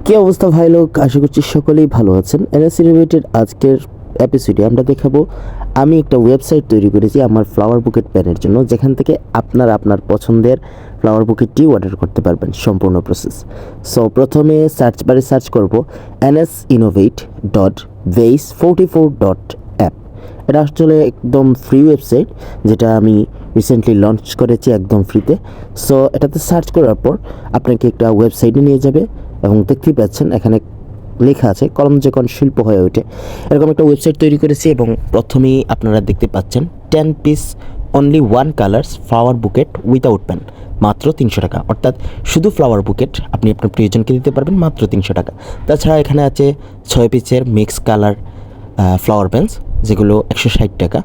কি অবস্থা ভাই লোক, আশা করছি সকলেই ভালো আছেন। এনএসসি রিলেটেড আজকের এপিসোডে আমরা দেখাবো আমি একটা ওয়েবসাইট তৈরি করেছি আমার ফ্লাওয়ার বুকেট প্যানের জন্য, যেখান থেকে আপনারা আপনার পছন্দের ফ্লাওয়ার বুকেটটি অর্ডার করতে পারবেন সম্পূর্ণ প্রসেস। সো প্রথমে সার্চ বারে সার্চ করব nsinnovate.vase44 অ্যাপ। এটা আসলে একদম ফ্রি ওয়েবসাইট, যেটা আমি রিসেন্টলি লঞ্চ করেছি একদম ফ্রিতে। সো এটাতে সার্চ করার পর আপনাকে একটা ওয়েবসাইটে নিয়ে যাবে এবং দেখতেই পাচ্ছেন এখানে লেখা আছে কলম যখন শিল্প হয়ে ওঠে, এরকম একটা ওয়েবসাইট তৈরি করেছি। এবং প্রথমেই আপনারা দেখতে পাচ্ছেন 10 piece only 1 colours flower bouquet without pan, মাত্র 300 টাকা। অর্থাৎ শুধু ফ্লাওয়ার বুকেট আপনি আপনার প্রিয়জনকে দিতে পারবেন মাত্র 300 টাকা। তাছাড়া এখানে আছে 6 পিসের মিক্স কালার ফ্লাওয়ার প্যান্স, যেগুলো 160 টাকা।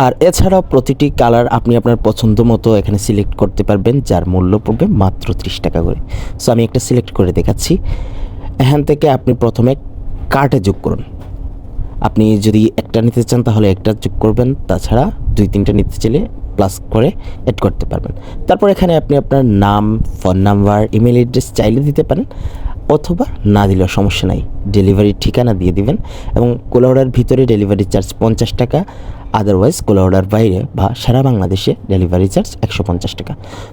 আর এছাড়াও প্রতিটি কালার আপনি আপনার পছন্দ মতো এখানে সিলেক্ট করতে পারবেন, যার মূল্য পড়বে মাত্র 30 টাকা করে। সো আমি একটা সিলেক্ট করে দেখাচ্ছি। এখান থেকে আপনি প্রথমে কার্টে যোগ করুন। আপনি যদি একটা নিতে চান তাহলে একটা যোগ করবেন, তাছাড়া 2-3টা নিতে চাইলে প্লাস করে অ্যাড করতে পারবেন। তারপর এখানে আপনি আপনার নাম, ফোন নাম্বার, ইমেল অ্যাড্রেস চাইলে দিতে পারেন, অথবা না দিলেও সমস্যা নাই, ডেলিভারির ঠিকানা দিয়ে দিবেন। এবং কোলাউড়ার ভিতরে ডেলিভারি চার্জ 50 টাকা, আদারওয়াইজ কোলাউড়ার বাইরে বা সারা বাংলাদেশে ডেলিভারি চার্জ 150 টাকা।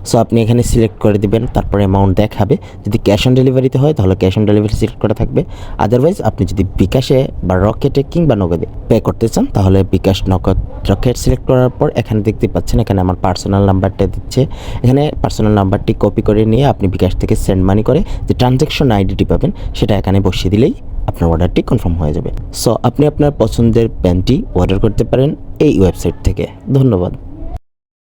সো আপনি এখানে সিলেক্ট করে দিবেন, তারপরে অ্যামাউন্ট দেখাবে। যদি ক্যাশ অন ডেলিভারিতে হয় তাহলে ক্যাশ অন ডেলিভারি সিলেক্ট করা থাকবে, আদারওয়াইজ আপনি যদি বিকাশে বা রকেটে কিংবা নগদে পে করতে চান তাহলে বিকাশ, নগদ, রকেট সিলেক্ট করার পর এখানে দেখতে পাচ্ছেন এখানে আমার পার্সোনাল নাম্বারটা দিচ্ছে। এখানে পার্সোনাল নাম্বারটি কপি করে নিয়ে আপনি বিকাশ থেকে সেন্ড মানি করে যে ট্রানজ্যাকশন আইডিটি পাবেন সেটা এখানে বসিয়ে দিলেই আপনার অর্ডারটি কনফার্ম হয়ে যাবে। সো আপনি আপনার পছন্দের প্যান্টটি অর্ডার করতে পারেন এই ওয়েবসাইট থেকে। ধন্যবাদ।